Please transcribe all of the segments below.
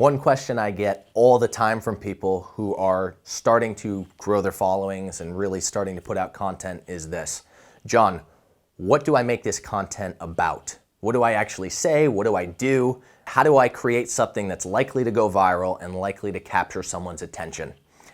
One question I get all the time from people who are starting to grow their followings and really starting to put out content is this: John, what do I make this content about? What do I actually say? What do I do? How do I create something that's likely to go viral and likely to capture someone's attention?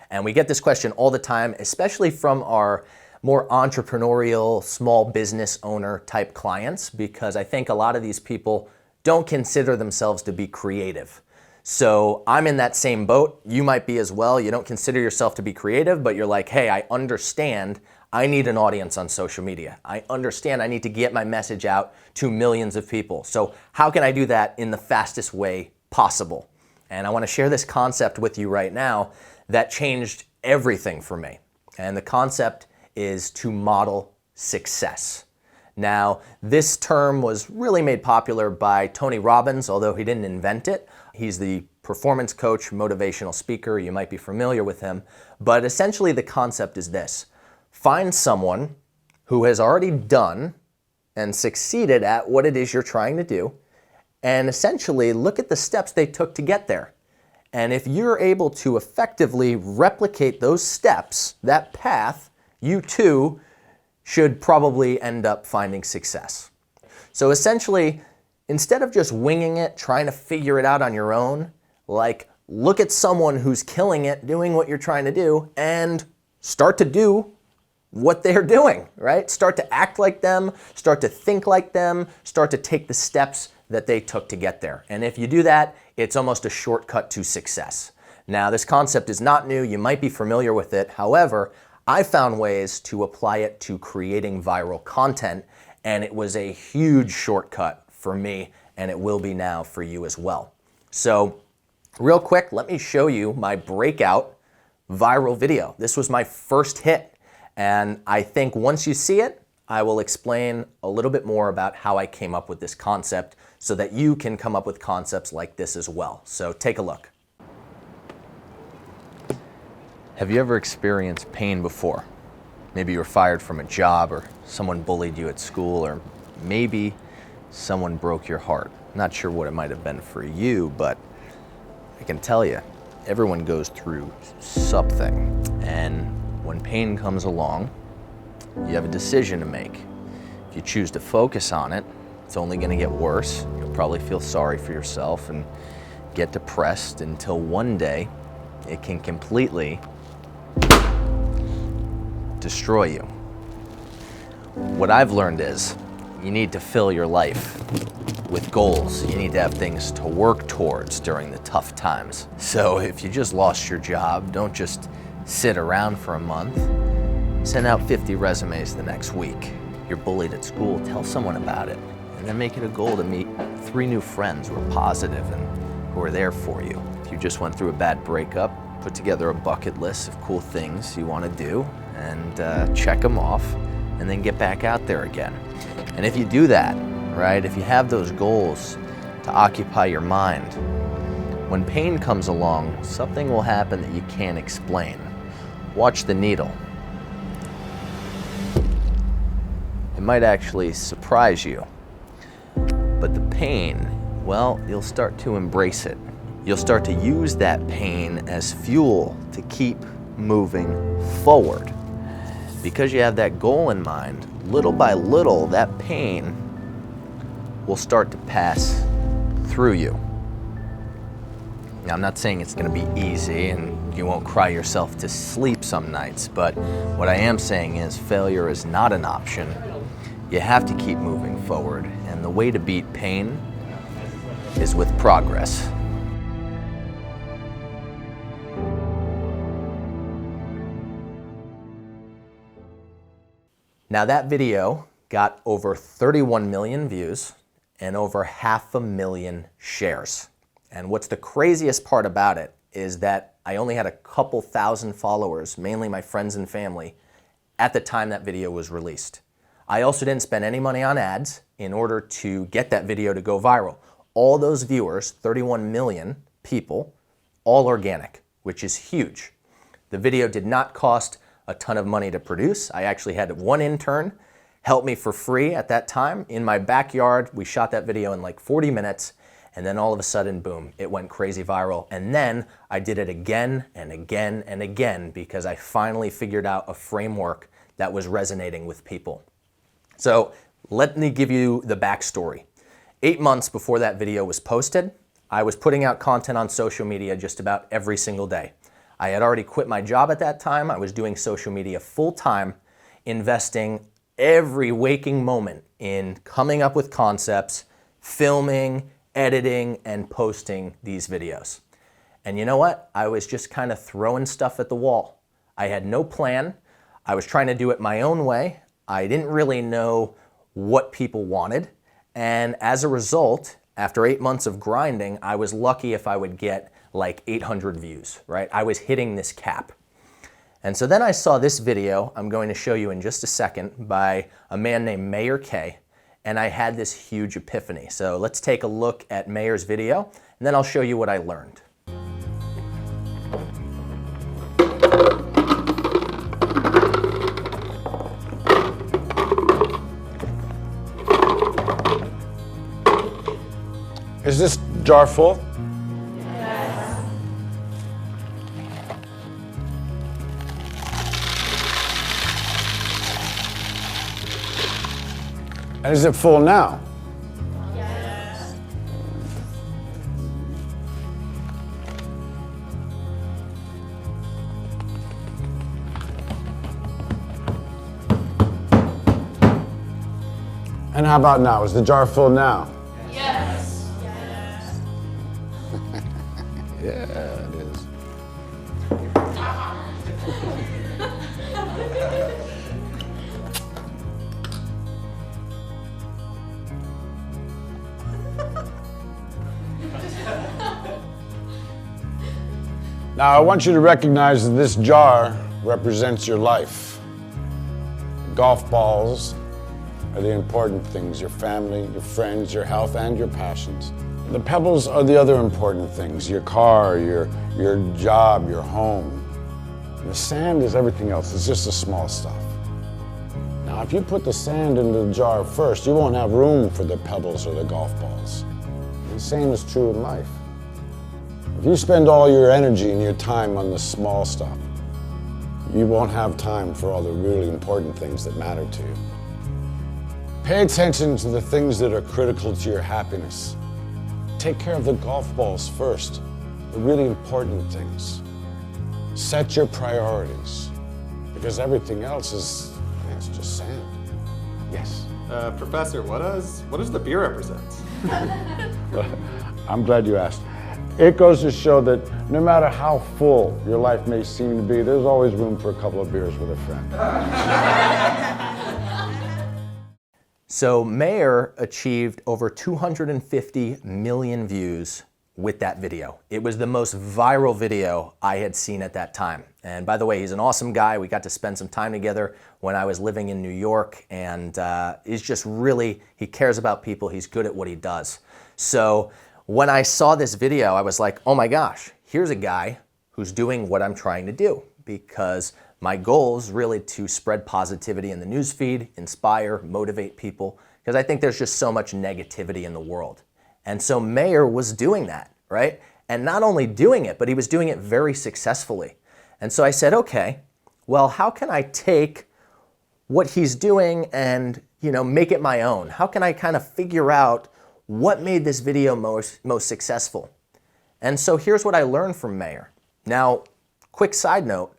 And we get this question all the time, especially from our more entrepreneurial, small business owner type clients, because I think a lot of these people don't consider themselves to be creative. So I'm in that same boat. You might be as well. You don't consider yourself to be creative, but you're like, hey, I understand I need an audience on social media. I understand I need to get my message out to millions of people. So how can I do that in the fastest way possible? And I want to share this concept with you right now that changed everything for me. And the concept is to model success. Now, this term was really made popular by Tony Robbins, although he didn't invent it. He's the performance coach, motivational speaker. You might be familiar with him. But essentially the concept is this: find someone who has already done and succeeded at what it is you're trying to do, and essentially look at the steps they took to get there. And if you're able to effectively replicate those steps, that path, you too should probably end up finding success. So essentially, instead of just winging it, trying to figure it out on your own, like look at someone who's killing it, doing what you're trying to do, and start to do what they're doing, right? Start to act like them, start to think like them, start to take the steps that they took to get there. And if you do that, it's almost a shortcut to success. Now, this concept is not new. You might be familiar with it. However, I found ways to apply it to creating viral content, and it was a huge shortcut for me, and it will be now for you as well. So real quick, let me show you my breakout viral video. This was my first hit, and I think once you see it, I will explain a little bit more about how I came up with this concept so that you can come up with concepts like this as well. So take a look. Have you ever experienced pain before? Maybe you were fired from a job, or someone bullied you at school, or maybe someone broke your heart. Not sure what it might have been for you, but I can tell you, everyone goes through something. And when pain comes along, you have a decision to make. If you choose to focus on it, it's only going to get worse. You'll probably feel sorry for yourself and get depressed until one day it can completely destroy you. What I've learned is you need to fill your life with goals. You need to have things to work towards during the tough times. So if you just lost your job, don't just sit around for a month. Send out 50 resumes the next week. You're bullied at school, tell someone about it. And then make it a goal to meet 3 new friends who are positive and who are there for you. If you just went through a bad breakup, put together a bucket list of cool things you want to do and check them off, and then get back out there again. And if you do that, right, if you have those goals to occupy your mind, when pain comes along, something will happen that you can't explain. Watch the needle. It might actually surprise you, but the pain, well, you'll start to embrace it. You'll start to use that pain as fuel to keep moving forward. Because you have that goal in mind, little by little, that pain will start to pass through you. Now, I'm not saying it's going to be easy and you won't cry yourself to sleep some nights, but what I am saying is failure is not an option. You have to keep moving forward, and the way to beat pain is with progress. Now, that video got over 31 million views and over 500,000 shares. And what's the craziest part about it is that I only had a couple thousand followers, mainly my friends and family, at the time that video was released. I also didn't spend any money on ads in order to get that video to go viral. All those viewers, 31 million people, all organic, which is huge. The video did not cost a ton of money to produce. I actually had one intern help me for free at that time. In my backyard, we shot that video in like 40 minutes, And then all of a sudden, boom, it went crazy viral. And then I did it again and again and again because I finally figured out a framework that was resonating with people. So let me give you the backstory. 8 months before that video was posted, I was putting out content on social media just about every single day. I had already quit my job at that time. I was doing social media full time, investing every waking moment in coming up with concepts, filming, editing, and posting these videos. And you know what? I was just kind of throwing stuff at the wall. I had no plan. I was trying to do it my own way. I didn't really know what people wanted. And as a result, after 8 months of grinding, I was lucky if I would get like 800 views, right? I was hitting this cap. And so then I saw this video I'm going to show you in just a second by a man named Meir Kay, and I had this huge epiphany. So let's take a look at Meir's video, and then I'll show you what I learned. Is this jar full? Yes. And is it full now? Yes. And how about now? Is the jar full now? Yes. Yes. Yeah, it is. Now, I want you to recognize that this jar represents your life. Golf balls are the important things, your family, your friends, your health, and your passions. The pebbles are the other important things, your car, your job, your home. And the sand is everything else, it's just the small stuff. Now, if you put the sand in the jar first, you won't have room for the pebbles or the golf balls. The same is true in life. If you spend all your energy and your time on the small stuff, you won't have time for all the really important things that matter to you. Pay attention to the things that are critical to your happiness. Take care of the golf balls first, the really important things. Set your priorities, because everything else is, it's just sand. Yes? Professor, what does the beer represent? I'm glad you asked. It goes to show that no matter how full your life may seem to be, there's always room for a couple of beers with a friend. So Meir achieved over 250 million views with that video. It was the most viral video I had seen at that time. And by the way, he's an awesome guy. We got to spend some time together when I was living in New York, and he's just really, he cares about people. He's good at what he does. So when I saw this video, I was like, oh my gosh, here's a guy who's doing what I'm trying to do, because my goal is really to spread positivity in the newsfeed, inspire, motivate people, because I think there's just so much negativity in the world. And so Meir was doing that, right? And not only doing it, but he was doing it very successfully. And so I said, okay, well, how can I take what he's doing and, make it my own? How can I kind of figure out what made this video most successful? And so here's what I learned from Meir. Now, quick side note,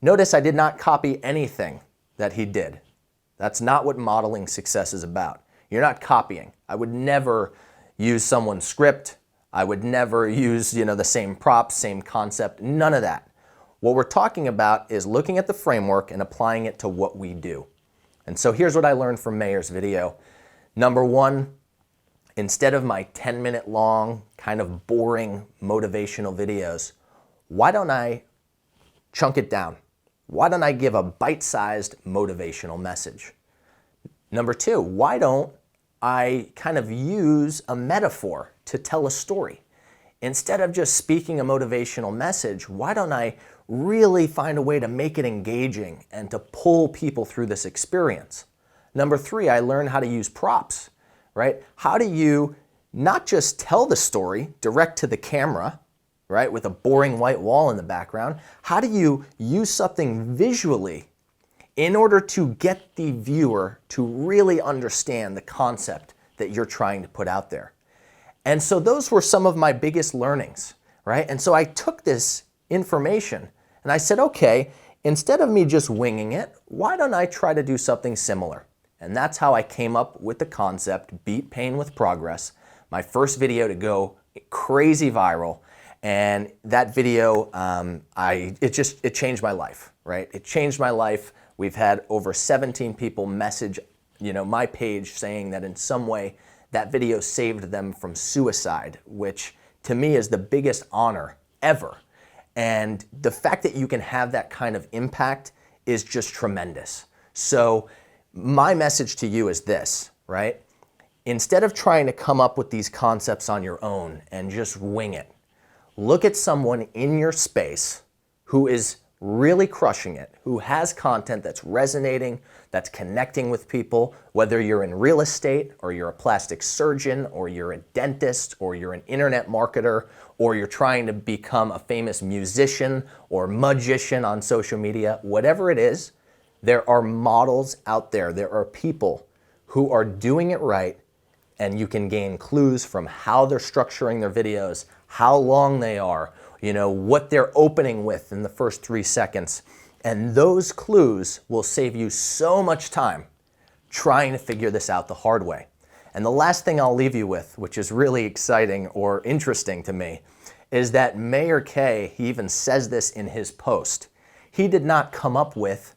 notice I did not copy anything that he did. That's not what modeling success is about. You're not copying. I would never use someone's script. I would never use, the same props, same concept, none of that. What we're talking about is looking at the framework and applying it to what we do. And so here's what I learned from Meir's video. Number one, instead of my 10-minute long, kind of boring motivational videos, why don't I chunk it down? Why don't I give a bite-sized motivational message? Number two, why don't I kind of use a metaphor to tell a story? Instead of just speaking a motivational message, why don't I really find a way to make it engaging and to pull people through this experience? Number three, I learned how to use props, right? How do you not just tell the story direct to the camera, right, with a boring white wall in the background? How do you use something visually in order to get the viewer to really understand the concept that you're trying to put out there? And so those were some of my biggest learnings, right? And so I took this information and I said, okay, instead of me just winging it, why don't I try to do something similar? And that's how I came up with the concept, Beat Pain with Progress, my first video to go crazy viral. And that video, it changed my life, right? It changed my life. We've had over 17 people message, my page saying that in some way that video saved them from suicide, which to me is the biggest honor ever. And the fact that you can have that kind of impact is just tremendous. So my message to you is this, right? Instead of trying to come up with these concepts on your own and just wing it, look at someone in your space who is really crushing it, who has content that's resonating, that's connecting with people, whether you're in real estate or you're a plastic surgeon or you're a dentist or you're an internet marketer or you're trying to become a famous musician or magician on social media, whatever it is, there are models out there. There are people who are doing it right, and you can gain clues from how they're structuring their videos, how long they are, what they're opening with in the first 3 seconds. And those clues will save you so much time trying to figure this out the hard way. And the last thing I'll leave you with, which is really exciting or interesting to me, is that Mayor Kay, he even says this in his post. He did not come up with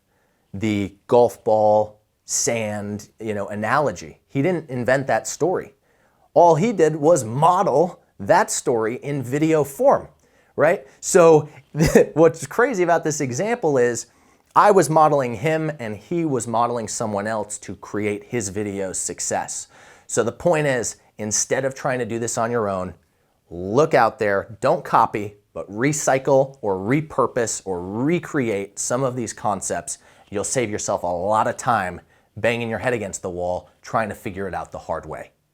the golf ball, sand, analogy. He didn't invent that story. All he did was model that story in video form, right? So what's crazy about this example is I was modeling him and he was modeling someone else to create his video's success. So the point is, instead of trying to do this on your own, look out there, don't copy, but recycle or repurpose or recreate some of these concepts. You'll save yourself a lot of time banging your head against the wall trying to figure it out the hard way.